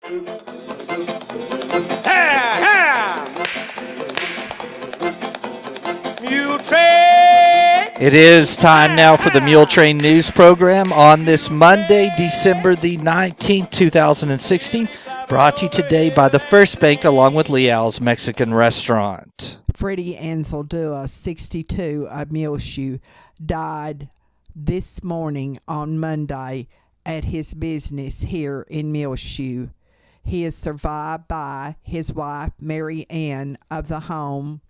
Muletrain! It is time now for the Muletrain News Program on this Monday, December the 19th, 2016. Brought to you today by the First Bank along with Leal's Mexican Restaurant. Freddie Anzaldúa, 62, of Muleshoe, died this morning on Monday at his business here in Muleshoe. He is survived by his wife, Mary Ann, of the home,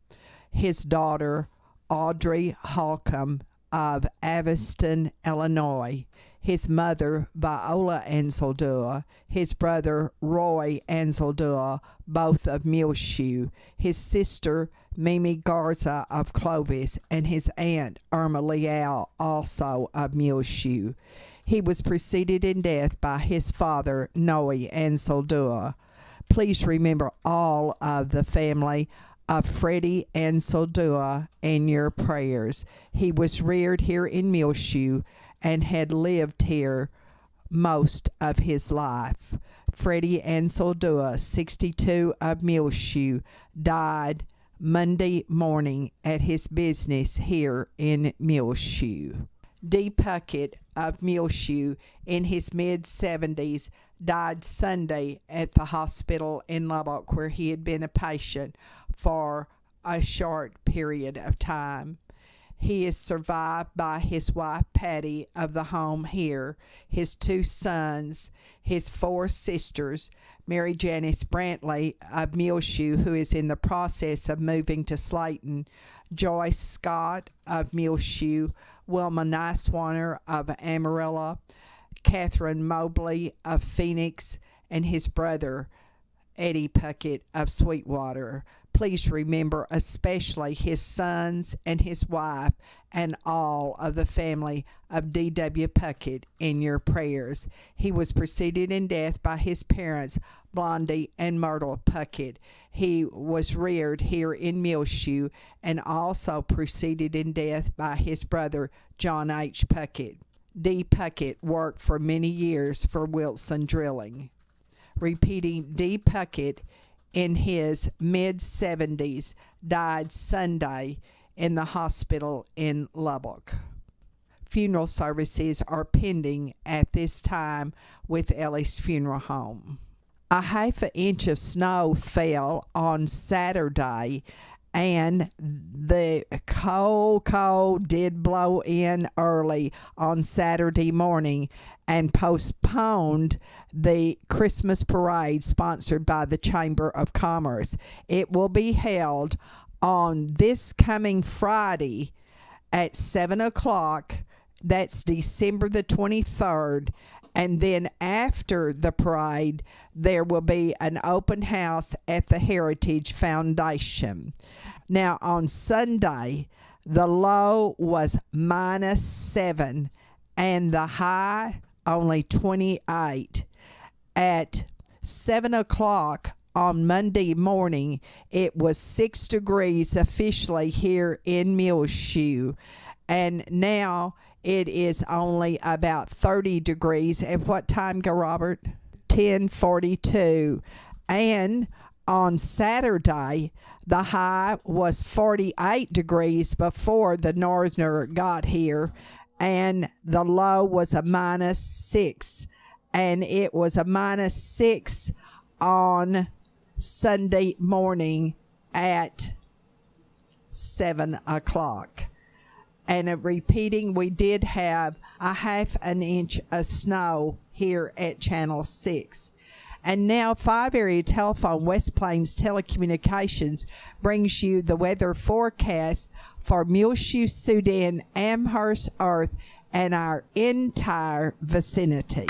his daughter, Audrey Holcomb, of Aviston, Illinois, his mother, Viola Anzaldúa, his brother, Roy Anzaldúa, both of Muleshoe, his sister, Mimi Garza, of Clovis, and his aunt, Irma Leal, also of Muleshoe. He was preceded in death by his father, Noe Anzaldúa. Please remember all of the family of Freddie Anzaldúa in your prayers. He was reared here in Muleshoe and had lived here most of his life. Freddie Anzaldúa, 62, of Muleshoe, died Monday morning at his business here in Muleshoe. D. Puckett of Muleshoe, in his mid-70s, died Sunday at the hospital in Lubbock, where he had been a patient for a short period of time. He is survived by his wife, Patty, of the home here, his 2 sons, his 4 sisters, Mary Janice Brantley of Muleshoe, who is in the process of moving to Slayton, Joyce Scott of Muleshoe, Wilma Nicewater of Amarillo, Catherine Mobley of Phoenix, and his brother, Eddie Puckett of Sweetwater. Please remember especially his sons and his wife and all of the family of D.W. Puckett in your prayers. He was preceded in death by his parents, Blondie and Myrtle Puckett. He was reared here in Muleshoe and also preceded in death by his brother, John H. Puckett. D. Puckett worked for many years for Wilson Drilling. Repeating, D. Puckett, in his mid-70s, died Sunday in the hospital in Lubbock. Funeral services are pending at this time with Ellie's Funeral Home. A half an inch of snow fell on Saturday, and the cold did blow in early on Saturday morning and postponed the Christmas parade sponsored by the Chamber of Commerce. It will be held on this coming Friday at 7 o'clock. That's December the 23rd. And then after the parade, there will be an open house at the Heritage Foundation. Now, on Sunday, the low was -7 and the high only 28. At 7 o'clock on Monday morning, it was 6 degrees officially here in Muleshoe. And now it is only about 30 degrees. At what time, go Robert? 10:42. And on Saturday, the high was 48 degrees before the northerner got here, and the low was a -6. And it was a -6 on Sunday morning at 7 o'clock. And repeating, we did have a half an inch of snow here at Channel 6. And now 5 Area Telephone West Plains Telecommunications brings you the weather forecast for Muleshoe, Sudan, Amherst, Earth, and our entire vicinity.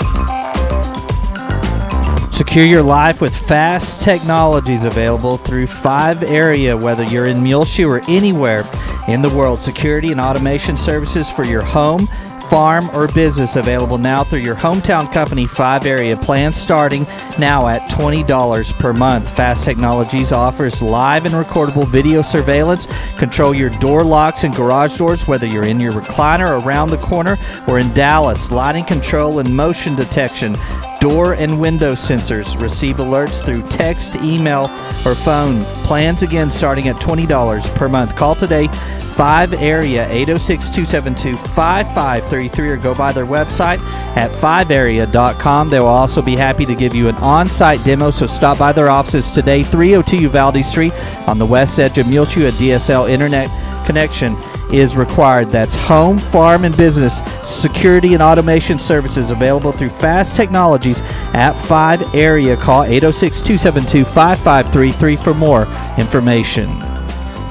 Secure your life with fast technologies available through 5 Area, whether you're in Muleshoe or anywhere in the world. Security and automation services for your home, farm, or business available now through your hometown company 5 Area. Plans starting now at $20 per month. Fast Technologies offers live and recordable video surveillance. Control your door locks and garage doors, whether you're in your recliner around the corner or in Dallas. Lighting control and motion detection. door and window sensors. Receive alerts through text, email, or phone. Plans again starting at $20 per month. Call today, 5 area 806-272-5533, or go by their website at 5area.com. They will also be happy to give you an on-site demo, so stop by their offices today, 302 Uvalde Street on the west edge of Muleshoe. A DSL internet connection is required. That's home, farm, and business security and automation services available through Fast Technologies at 5 area. Call 806-272-5533 for more information.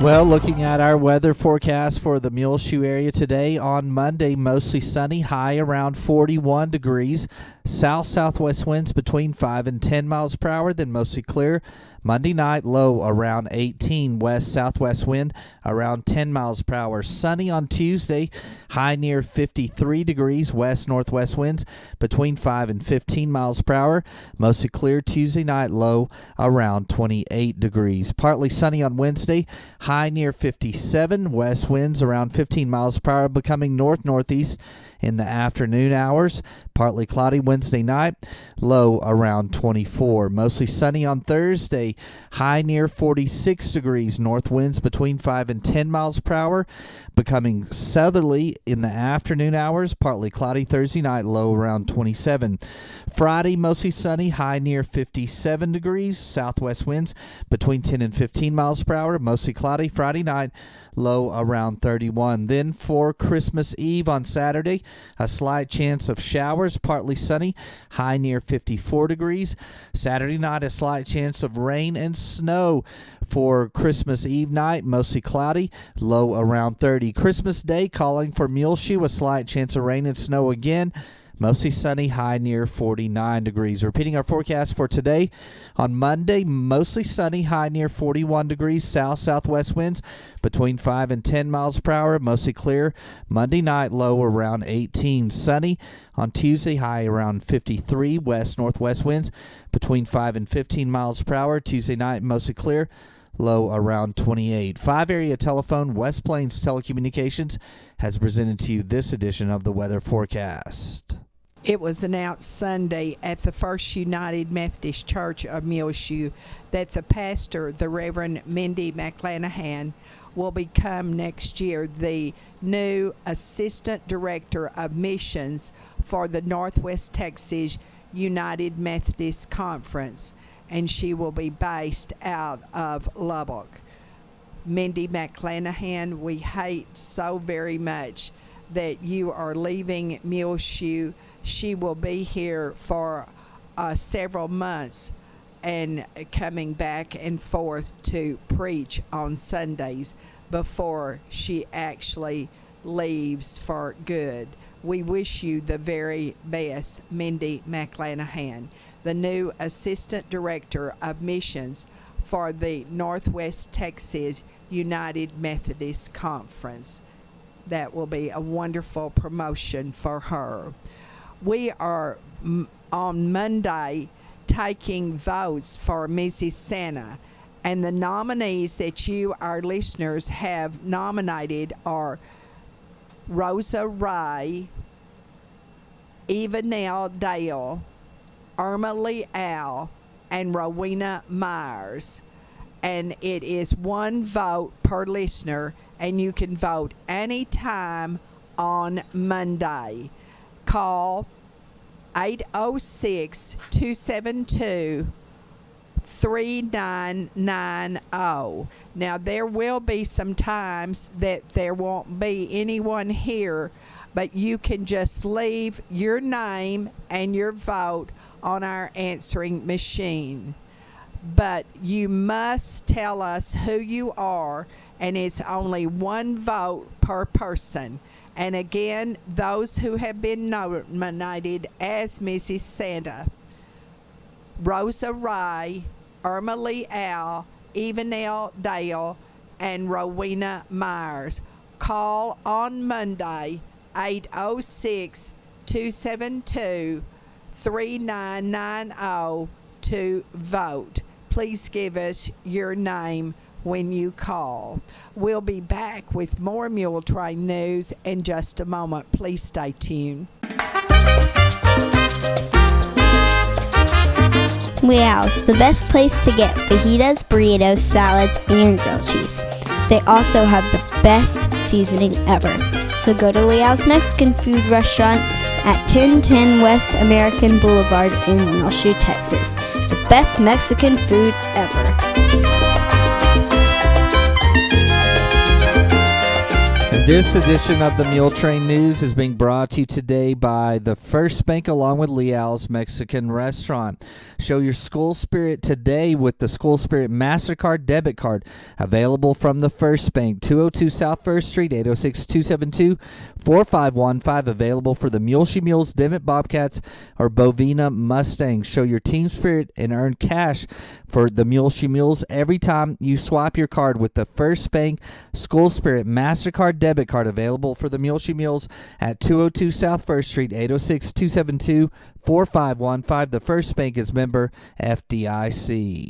Well, looking at our weather forecast for the Muleshoe area today, on Monday, mostly sunny, high around 41 degrees. South-southwest winds between 5 and 10 miles per hour, then mostly clear. Monday night, low around 18, west-southwest wind around 10 miles per hour. Sunny on Tuesday, high near 53 degrees, west-northwest winds between 5 and 15 miles per hour. Mostly clear Tuesday night, low around 28 degrees. Partly sunny on Wednesday, high near 57, west winds around 15 miles per hour, becoming north-northeast in the afternoon hours. Partly cloudy Wednesday night, low around 24. Mostly sunny on Thursday, high near 46 degrees, north winds between 5 and 10 miles per hour, becoming southerly in the afternoon hours. Partly cloudy Thursday night, low around 27. Friday, mostly sunny, high near 57 degrees, southwest winds between 10 and 15 miles per hour. Mostly cloudy Friday night, low around 31. Then for Christmas Eve on Saturday, a slight chance of showers, partly sunny, high near 54 degrees. Saturday night, a slight chance of rain and snow. For Christmas Eve night, mostly cloudy, low around 30. Christmas Day, calling for Muleshoe, a slight chance of rain and snow again. Mostly sunny, high near 49 degrees. Repeating our forecast for today. On Monday, mostly sunny, high near 41 degrees. South-southwest winds between 5 and 10 miles per hour. Mostly clear. Monday night, low around 18. Sunny. On Tuesday, high around 53. West-northwest winds between 5 and 15 miles per hour. Tuesday night, mostly clear. Low around 28. 5 area telephone, West Plains Telecommunications, has presented to you this edition of the weather forecast. It was announced Sunday at the First United Methodist Church of Muleshoe that the pastor, the Reverend Mindy McClanahan, will become next year the new Assistant Director of Missions for the Northwest Texas United Methodist Conference, and she will be based out of Lubbock. Mindy McClanahan, we hate so very much that you are leaving Muleshoe. She will be here for several months and coming back and forth to preach on Sundays before she actually leaves for good. We wish you the very best, Mindy McClanahan, the new Assistant Director of Missions for the Northwest Texas United Methodist Conference. That will be a wonderful promotion for her. We are on Monday taking votes for Mrs. Santa, and the nominees that you, our listeners, have nominated are Rosa Ray, Eva Nell Dale, Irma Lee Al, and Rowena Myers. And it is one vote per listener, and you can vote anytime on Monday. Call 806-272-3990. Now, there will be some times that there won't be anyone here, but you can just leave your name and your vote on our answering machine. But you must tell us who you are, and it's only one vote per person. And again, those who have been nominated as Mrs. Santa: Rosa Ray, Irma Lee Al, Evanelle Dale, and Rowena Myers. Call on Monday, 806-272-3990 to vote. Please give us your name when you call. We'll be back with more Muletrain news in just a moment. Please stay tuned. Leal's, the best place to get fajitas, burritos, salads, and grilled cheese. They also have the best seasoning ever. So go to Leal's Mexican food restaurant at 1010 West American Boulevard in Muleshoe, Texas. The best Mexican food ever. This edition of the Muletrain News is being brought to you today by the First Bank along with Leal's Mexican Restaurant. Show your school spirit today with the School Spirit MasterCard debit card available from the First Bank, 202 South First Street, 806-272-4515, available for the Muleshoe Mules, Dimmitt Bobcats, or Bovina Mustangs. Show your team spirit and earn cash for the Muleshoe Mules every time you swap your card with the First Bank School Spirit MasterCard debit card, available for the Muleshoe Mules at 202 South First Street, 806-272-4515. The First Bank is member FDIC.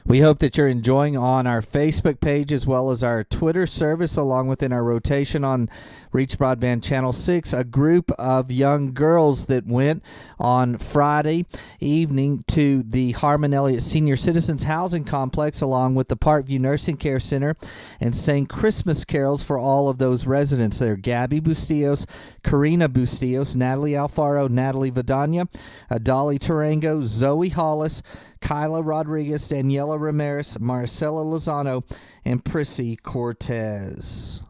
We hope that you're enjoying on our Facebook page as well as our Twitter service, along within our rotation on Reach Broadband Channel 6, a group of young girls that went on Friday evening to the Harmon Elliott Senior Citizens Housing Complex along with the Parkview Nursing Care Center and sang Christmas carols for all of those residents there. Gabby Bustillos, Karina Bustillos, Natalie Alfaro, Natalie Vidania, Dolly Tarango, Zoe Hollis, Kyla Rodriguez, Daniela Ramirez, Marcela Lozano, and Prissy Cortez.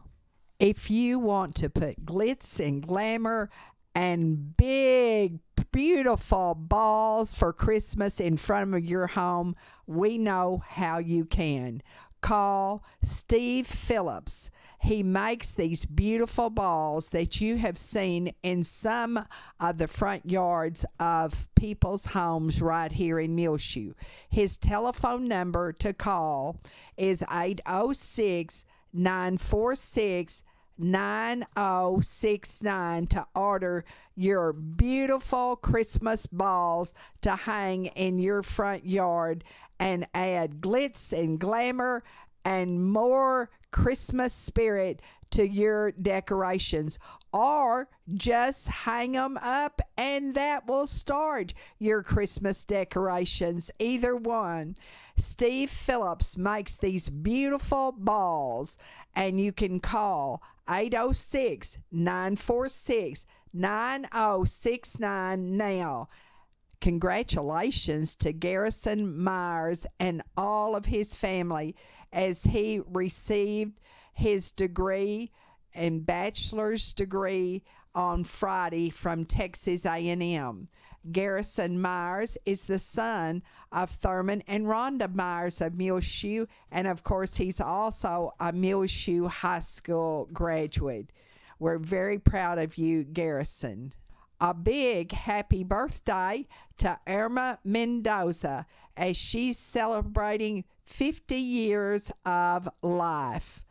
If you want to put glitz and glamour and big, beautiful balls for Christmas in front of your home, we know how you can. Call Steve Phillips. He makes these beautiful balls that you have seen in some of the front yards of people's homes right here in Muleshoe. His telephone number to call is 806-946-9069 to order your beautiful Christmas balls to hang in your front yard and add glitz and glamour and more Christmas spirit to your decorations, or just hang them up and that will start your Christmas decorations. Either one. Steve Phillips makes these beautiful balls, and you can call 806-946-9069 now. Congratulations to Garrison Myers and all of his family as he received his degree and bachelor's degree on Friday from Texas A&M. Garrison Myers is the son of Thurman and Rhonda Myers of Muleshoe, and of course he's also a Muleshoe High School graduate. We're very proud of you, Garrison. A big happy birthday to Irma Mendoza as she's celebrating 50 years of life.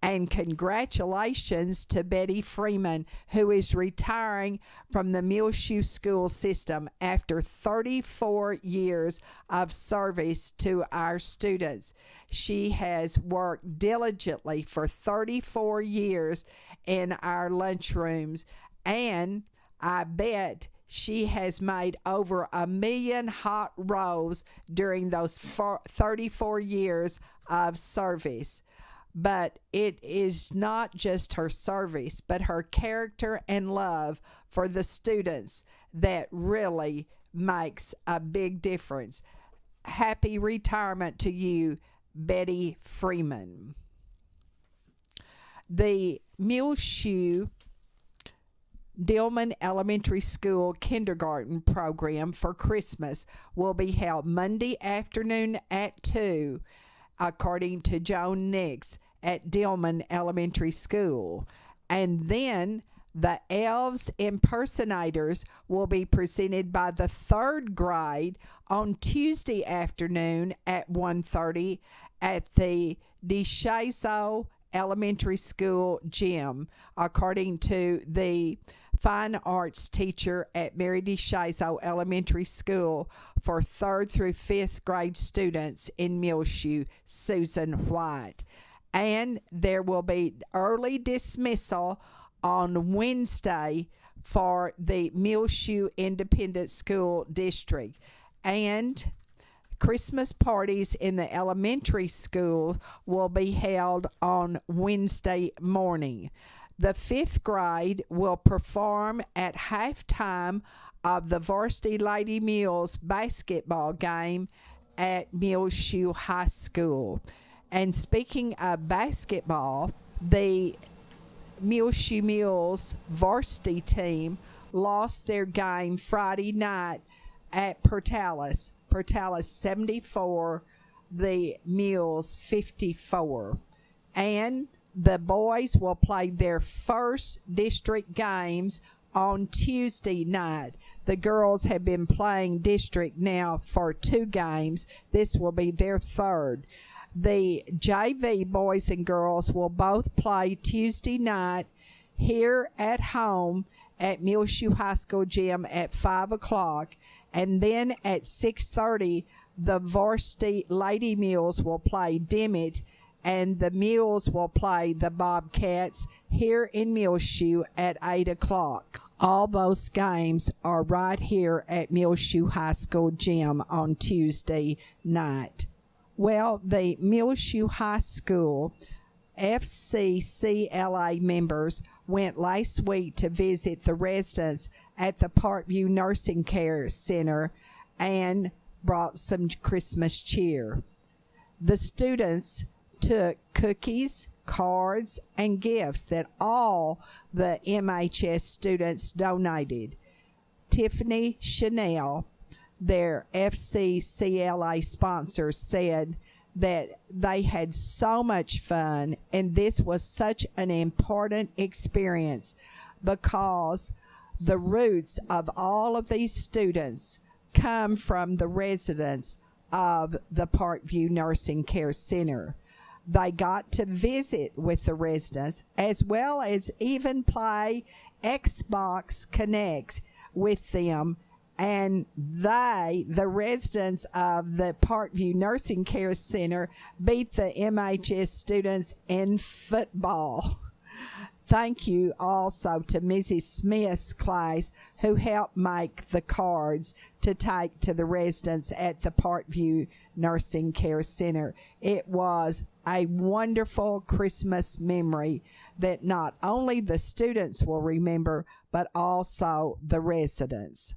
And congratulations to Betty Freeman, who is retiring from the Muleshoe school system after 34 years of service to our students. She has worked diligently for 34 years in our lunchrooms, and I bet she has made over 1 million hot rolls during those 34 years of service. But it is not just her service, but her character and love for the students that really makes a big difference. Happy retirement to you, Betty Freeman. The Muleshoe Dillman Elementary School kindergarten program for Christmas will be held Monday afternoon at 2, according to Joan Nix at Dillman Elementary School. And then the Elves Impersonators will be presented by the 3rd grade on Tuesday afternoon at 1:30 at the DeShazo Elementary School gym, according to the fine arts teacher at Mary DeShazo Elementary School for 3rd through 5th grade students in Muleshoe, Susan White. And there will be early dismissal on Wednesday for the Muleshoe Independent School District. And Christmas parties in the elementary school will be held on Wednesday morning. The 5th grade will perform at halftime of the Varsity Lady Mules basketball game at Muleshoe High School. And speaking of basketball, the Muleshoe Mules varsity team lost their game Friday night at Portales. Portales 74, the Mules 54. And the boys will play their first district games on Tuesday night. The girls have been playing district now for 2 games. This will be their 3rd. The JV boys and girls will both play Tuesday night here at home at Muleshoe High School gym at 5 o'clock. And then at 6:30, the Varsity Lady Mules will play Dimmitt, and the Mules will play the Bobcats here in Muleshoe at 8 o'clock. All those games are right here at Muleshoe High School gym on Tuesday night. Well, the Muleshoe High School FCCLA members went last week to visit the residents at the Parkview Nursing Care Center and brought some Christmas cheer. The students took cookies, cards, and gifts that all the MHS students donated. Tiffany Chanel, their FCCLA sponsor, said that they had so much fun, and this was such an important experience because the roots of all of these students come from the residents of the Parkview Nursing Care Center. They got to visit with the residents as well as even play Xbox Connect with them. And the residents of the Parkview Nursing Care Center, beat the MHS students in football. Thank you also to Mrs. Smith's class who helped make the cards to take to the residents at the Parkview Nursing Care Center. It was a wonderful Christmas memory that not only the students will remember, but also the residents.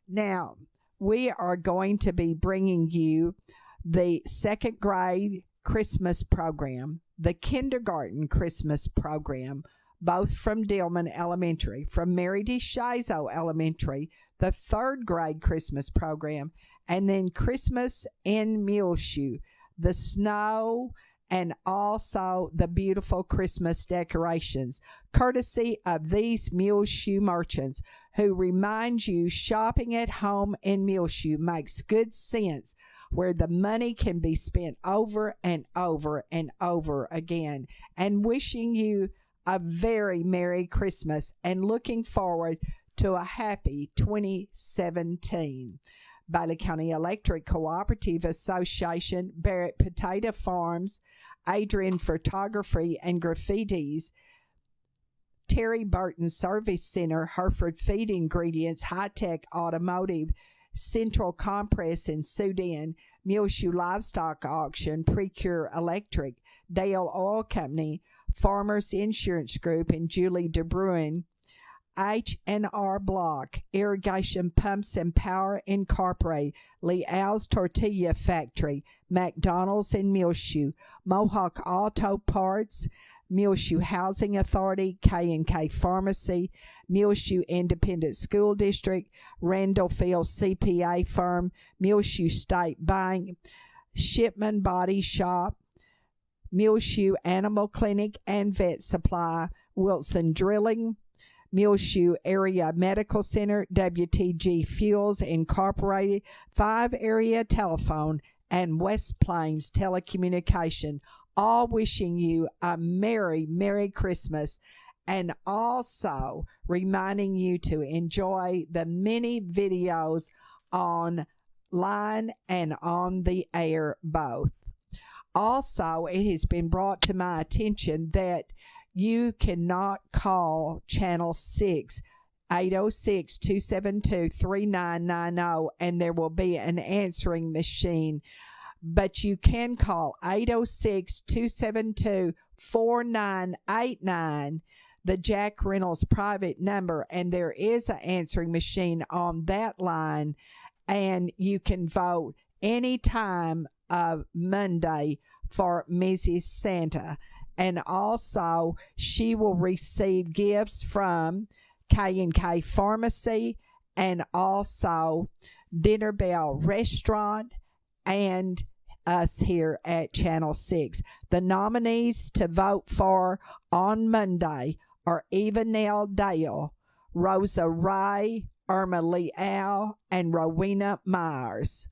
Now, we are going to be bringing you the 2nd grade Christmas program, the kindergarten Christmas program, both from Dillman Elementary, from Mary D. Shizo Elementary, the 3rd grade Christmas program, and then Christmas in Muleshoe, the snow, and also the beautiful Christmas decorations, courtesy of these Muleshoe merchants who remind you shopping at home in Muleshoe makes good sense, where the money can be spent over and over and over again. And wishing you a very Merry Christmas and looking forward to a happy 2017. Bailey County Electric Cooperative Association, Barrett Potato Farms, Adrian Photography and Graffitis, Terry Burton Service Center, Hereford Feed Ingredients, High Tech Automotive, Central Compress in Sudan, Muleshoe Livestock Auction, Precure Electric, Dale Oil Company, Farmers Insurance Group, and Julie DeBruin, H&R Block, Irrigation Pumps and Power Incorporated, Leal's Tortilla Factory, McDonald's in Muleshoe, Mohawk Auto Parts, Muleshoe Housing Authority, K&K Pharmacy, Muleshoe Independent School District, Randall Field CPA Firm, Muleshoe State Bank, Shipman Body Shop, Muleshoe Animal Clinic and Vet Supply, Wilson Drilling, Muleshoe Area Medical Center, WTG Fuels Incorporated, 5 Area Telephone, and West Plains Telecommunication, all wishing you a Merry, Merry Christmas, and also reminding you to enjoy the many videos online and on the air both. Also, it has been brought to my attention that you cannot call Channel 6 806-272-3990, and there will be an answering machine. But you can call 806-272-4989, the Jack Reynolds private number, and there is an answering machine on that line, and you can vote any time of Monday for Mrs. Santa. And also, she will receive gifts from K&K Pharmacy and also Dinner Bell Restaurant and us here at Channel 6. The nominees to vote for on Monday are Eva Nell Dale, Rosa Ray, Irma Leal, and Rowena Myers.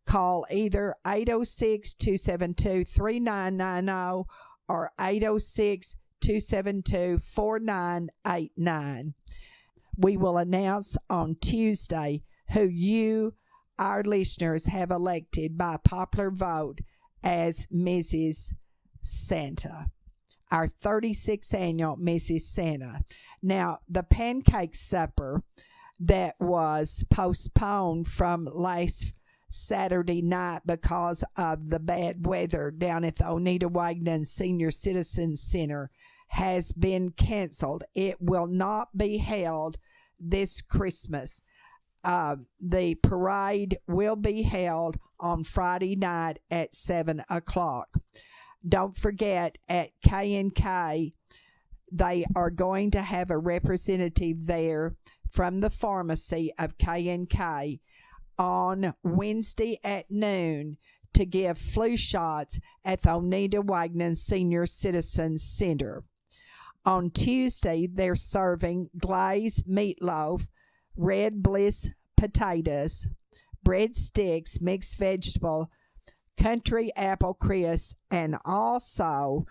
Call either 806-272-3990 or 806-272-4989. We will announce on Tuesday who you, our listeners, have elected by popular vote as Mrs. Santa, our 36th annual Mrs. Santa. Now, the pancake supper that was postponed from last Saturday night because of the bad weather down at the Oneida Wagner Senior Citizen Center has been canceled. It will not be held this Christmas. The parade will be held on Friday night at 7 o'clock. Don't forget, at K&K, they are going to have a representative there from the pharmacy of K&K on Wednesday at noon to give flu shots at the Oneida Wagner Senior Citizen Center. On Tuesday, they're serving glazed meatloaf, red bliss potatoes, breadsticks, mixed vegetable, country apple crisp, and also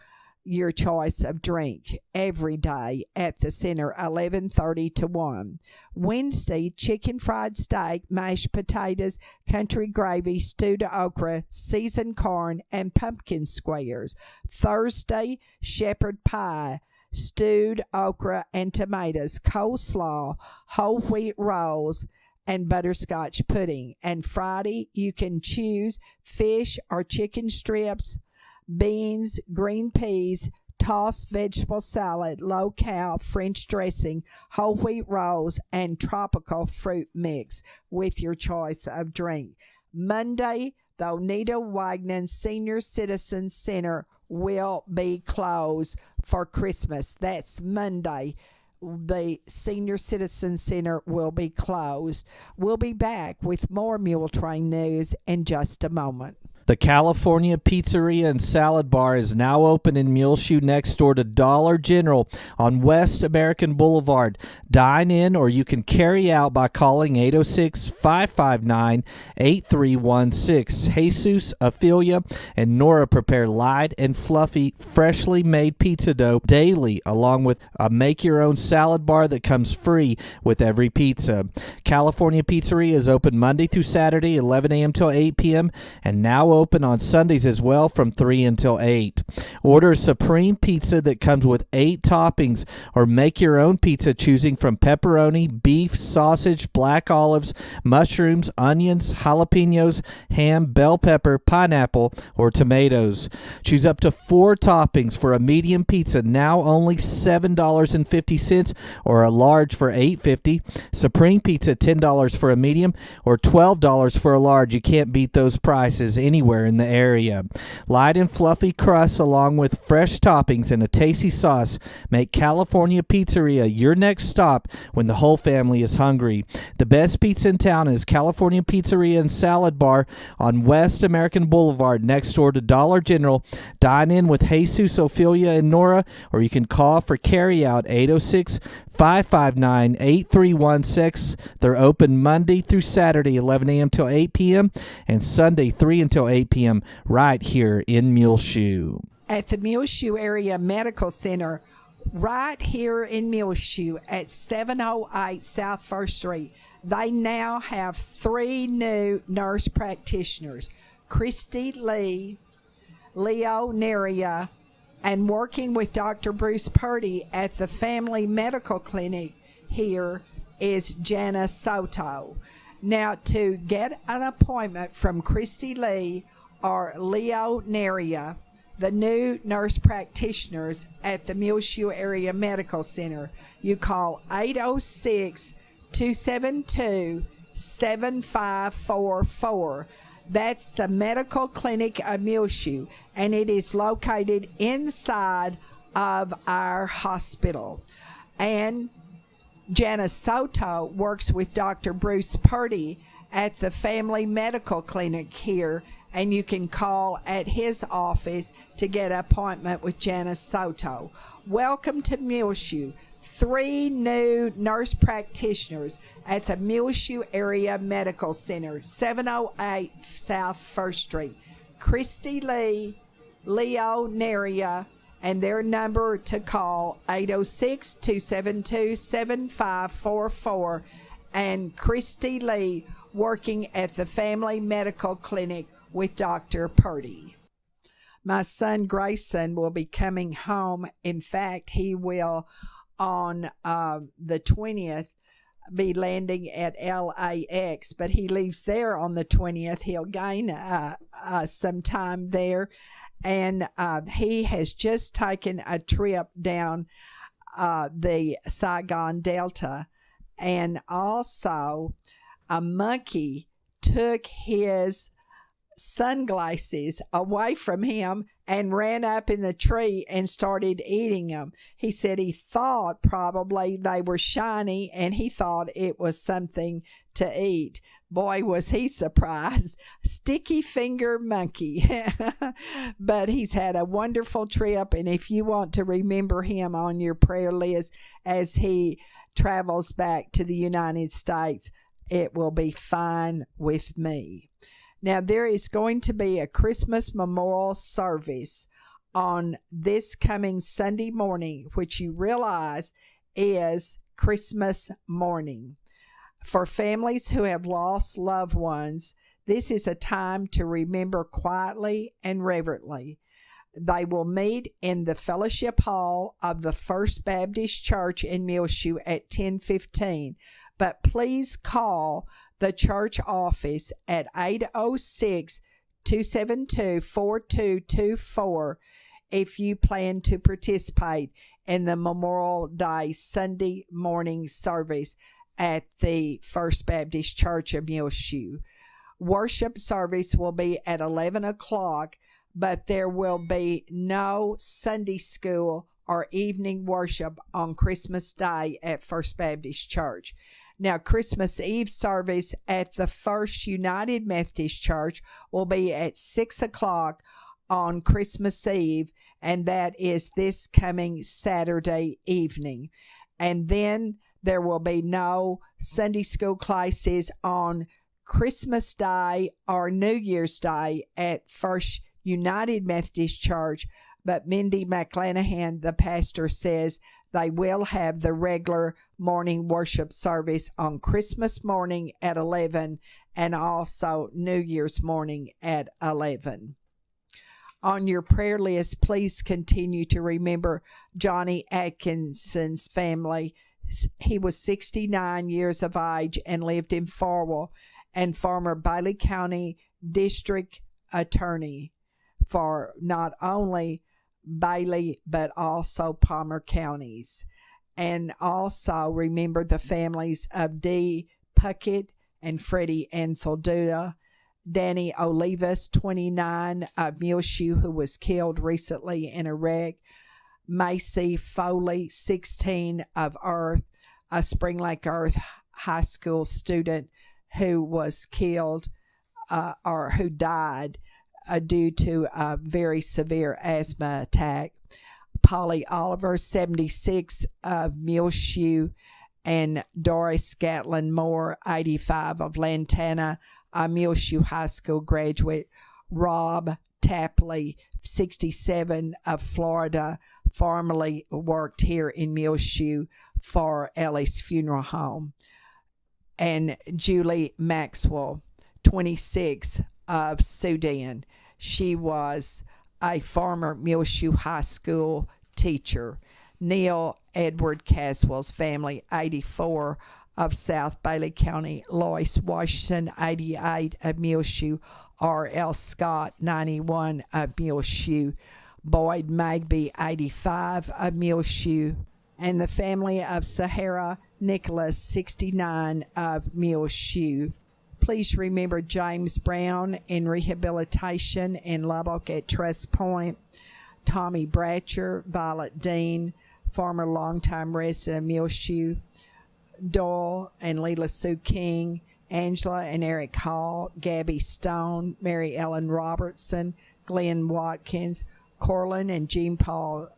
your choice of drink every day at the center, 11:30 to 1. Wednesday, chicken fried steak, mashed potatoes, country gravy, stewed okra, seasoned corn, and pumpkin squares. Thursday, shepherd pie, stewed okra and tomatoes, coleslaw, whole wheat rolls, and butterscotch pudding. And Friday, you can choose fish or chicken strips, beans, green peas, tossed vegetable salad, low-cal French dressing, whole wheat rolls, and tropical fruit mix with your choice of drink. Monday, the Oneida Wagner Senior Citizen Center will be closed for Christmas. That's Monday. The Senior Citizen Center will be closed. We'll be back with more Muletrain news in just a moment. The California Pizzeria and Salad Bar is now open in Muleshoe next door to Dollar General on West American Boulevard. Dine in or you can carry out by calling 806-559-8316. Jesus, Ophelia, and Nora prepare light and fluffy, freshly made pizza dough daily, along with a make-your-own salad bar that comes free with every pizza. California Pizzeria is open Monday through Saturday, 11 a.m. till 8 p.m., and now open on Sundays as well from 3 until 8. Order a supreme pizza that comes with 8 toppings, or make your own pizza choosing from pepperoni, beef, sausage, black olives, mushrooms, onions, jalapenos, ham, bell pepper, pineapple, or tomatoes. Choose up to 4 toppings for a medium pizza, now only $7.50, or a large for $8.50. Supreme pizza, $10 for a medium, or $12 for a large. You can't beat those prices anywhere in the area. Light and fluffy crusts along with fresh toppings and a tasty sauce make California Pizzeria your next stop when the whole family is hungry. The best pizza in town is California Pizzeria and Salad Bar on West American Boulevard next door to Dollar General. Dine in with Jesus, Ophelia, and Nora, or you can call for carryout 806-559-8316. They're open Monday through Saturday, 11 a.m. till 8 p.m. and Sunday, 3 until 8 p.m. right here in Muleshoe. At the Muleshoe Area Medical Center, right here in Muleshoe at 708 South First Street, they now have 3 new nurse practitioners, Christy Lee, Leo Neria, and working with Dr. Bruce Purdy at the Family Medical Clinic here is Jana Soto. Now, to get an appointment from Christy Lee or Leo Neria, the new nurse practitioners at the Muleshoe Area Medical Center, you call 806-272-7544. That's the medical clinic of Muleshoe, and it is located inside of our hospital. And Jana Soto works with Dr. Bruce Purdy at the Family Medical Clinic here, and you can call at his office to get an appointment with Jana Soto. Welcome to Muleshoe. 3 new nurse practitioners at the Muleshoe Area Medical Center, 708 South 1st Street. Christy Lee, Leo Neria, and their number to call 806-272-7544, and Christy Lee working at the Family Medical Clinic with Dr. Purdy. My son Grayson will be coming home. In fact, he will on the 20th be landing at LAX, but he leaves there on the 20th. He'll gain some time there. And he has just taken a trip down the Saigon Delta. And also, a monkey took his sunglasses away from him and ran up in the tree and started eating them. He said he thought probably they were shiny and he thought it was something to eat. Boy, was he surprised. Sticky finger monkey. But he's had a wonderful trip, and if you want to remember him on your prayer list as he travels back to the United States, it will be fine with me. Now, there is going to be a Christmas memorial service on this coming Sunday morning, which you realize is Christmas morning. For families who have lost loved ones, this is a time to remember quietly and reverently. They will meet in the Fellowship Hall of the First Baptist Church in Muleshoe at 10:15. But please call the church office at 806-272-4224 if you plan to participate in the Memorial Day Sunday morning service at the First Baptist Church of Muleshoe. Worship service will be at 11 o'clock, but there will be no Sunday school or evening worship on Christmas Day at First Baptist Church. Now, Christmas Eve service at the First United Methodist Church will be at 6 o'clock on Christmas Eve, and that is this coming Saturday evening. And then there will be no Sunday school classes on Christmas Day or New Year's Day at First United Methodist Church, but Mindy McClanahan, the pastor, says they will have the regular morning worship service on Christmas morning at 11 and also New Year's morning at 11. On your prayer list, please continue to remember Johnny Atkinson's family. He was 69 years of age and lived in Farwell, and former Bailey County District Attorney for not only Bailey but also Palmer counties. And also remember the families of Dee Puckett and Freddie Anselduda, Danny Olivas, 29, of Muleshoe, who was killed recently in a wreck, Macy Foley, 16, of Earth, a Spring Lake Earth high school student who was killed or who died due to a very severe asthma attack. Polly Oliver, 76, of Muleshoe, and Doris Gatlin Moore, 85, of Lantana, a Muleshoe High School graduate. Rob Tapley, 67, of Florida, formerly worked here in Muleshoe for Ellie's Funeral Home. And Julie Maxwell, 26, of Sudan. She was a former Muleshoe High School teacher. Neil Edward Caswell's family, 84, of South Bailey County, Lois Washington, 88 of Muleshoe, R.L. Scott, 91 of Muleshoe, Boyd Magby, 85 of Muleshoe, and the family of Sahara Nicholas, 69 of Muleshoe. Please remember James Brown in rehabilitation in Lubbock at Trust Point, Tommy Bratcher, Violet Dean, former longtime resident of Muleshoe, Doyle and Leela Sue King, Angela and Eric Hall, Gabby Stone, Mary Ellen Robertson, Glenn Watkins, Corlin and Jean Paul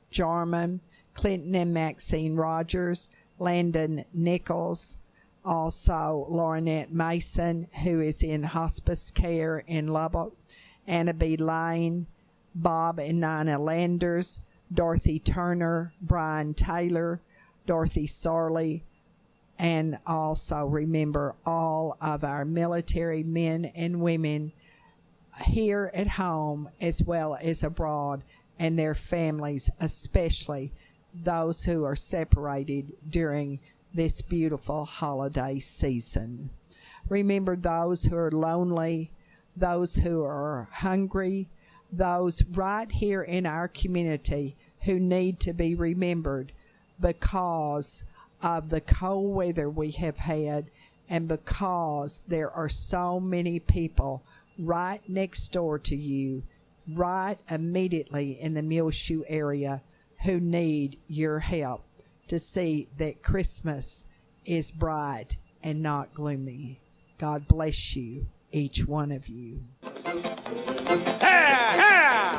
Jarman, Clinton and Maxine Rogers, Landon Nichols, also Laurinette Mason, who is in hospice care in Lubbock, Anna B. Lane, Bob and Nina Landers, Dorothy Turner, Brian Taylor, Dorothy Sarley, and also remember all of our military men and women here at home as well as abroad, and their families, especially those who are separated during this beautiful holiday season. Remember those who are lonely, those who are hungry, those right here in our community who need to be remembered because of the cold weather we have had, and because there are so many people right next door to you, right immediately in the Muleshoe area, who need your help to see that Christmas is bright and not gloomy. God bless you, each one of you.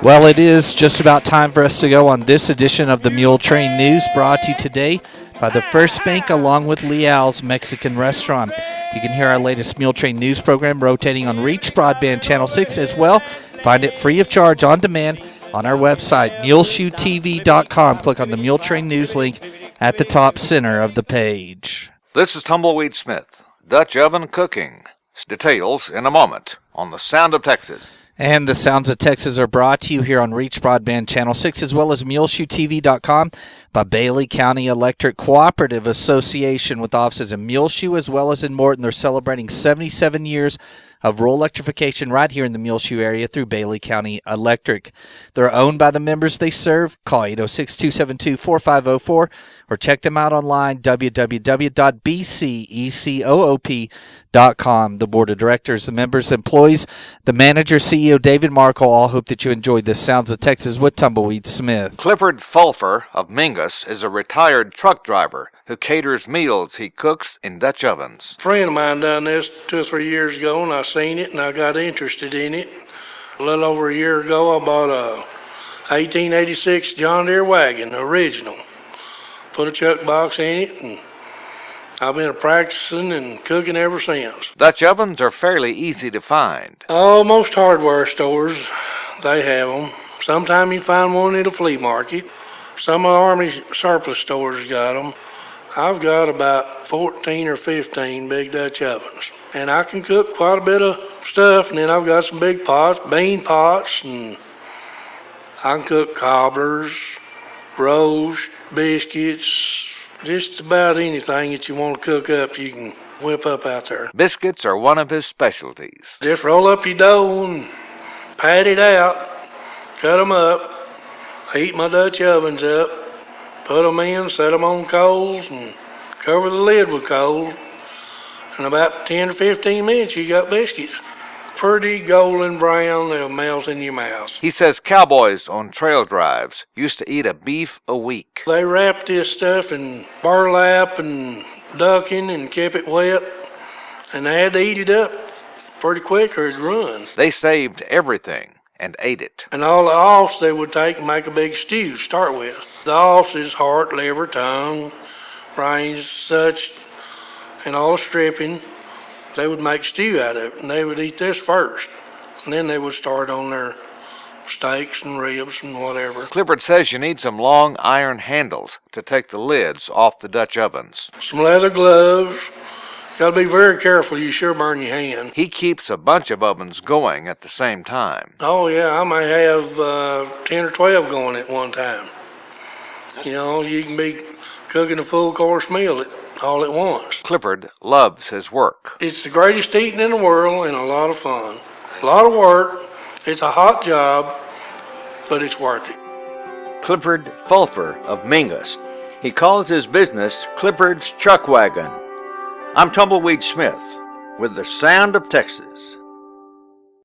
Well, it is just about time for us to go on this edition of the Muletrain News, brought to you today by the First Bank along with Leal's Mexican Restaurant. You can hear our latest Muletrain News program rotating on Reach Broadband Channel 6 as well. Find it free of charge on demand on our website, muleshoetv.com. Click on the Muletrain News link at the top center of the page. This is Tumbleweed Smith, Dutch Oven Cooking. Details in a moment on the Sound of Texas. And the Sounds of Texas are brought to you here on Reach Broadband Channel 6 as well as MuleshoeTV.com by Bailey County Electric Cooperative Association with offices in Muleshoe as well as in Morton. They're celebrating 77 years of rural electrification right here in the Muleshoe area through Bailey County Electric. They're owned by the members they serve. Call 806-272-4504 or check them out online, www.bcecoop.com. The board of directors, the members, employees, the manager, CEO David Markle all hope that you enjoyed this Sounds of Texas with Tumbleweed Smith. Clifford Fulfer of Mingus is a retired truck driver who caters meals he cooks in Dutch ovens. A friend of mine done this 2 or 3 years ago, and I seen it, and I got interested in it. A little over a year ago, I bought a 1886 John Deere wagon, original. Put a chuck box in it, and I've been practicing and cooking ever since. Dutch ovens are fairly easy to find. Oh, most hardware stores, they have them. Sometimes you find one at a flea market. Some of the Army surplus stores got them. I've got about 14 or 15 big Dutch ovens. And I can cook quite a bit of stuff, and then I've got some big pots, bean pots, and I can cook cobblers, roast, biscuits, just about anything that you want to cook up, you can whip up out there. Biscuits are one of his specialties. Just roll up your dough and pat it out, cut them up, heat my Dutch ovens up, put them in, set them on coals, and cover the lid with coals. In about 10 or 15 minutes, you got biscuits. Pretty golden brown, they'll melt in your mouth. He says cowboys on trail drives used to eat a beef a week. They wrapped this stuff in burlap and ducking and kept it wet, and they had to eat it up pretty quick or it'd run. They saved everything and ate it. And all the offs they would take and make a big stew to start with. The offs is heart, liver, tongue, brains, such, and all the stripping. They would make stew out of it, and they would eat this first. And then they would start on their steaks and ribs and whatever. Clifford says you need some long iron handles to take the lids off the Dutch ovens. Some leather gloves. Got to be very careful, you sure burn your hand. He keeps a bunch of ovens going at the same time. Oh yeah, I may have 10 or 12 going at one time. You know, you can be cooking a full course meal at all at once. Clifford loves his work. It's the greatest eating in the world and a lot of fun. A lot of work. It's a hot job, but it's worth it. Clifford Fulfer of Mingus. He calls his business Clifford's Chuck Wagon. I'm Tumbleweed Smith with the Sound of Texas.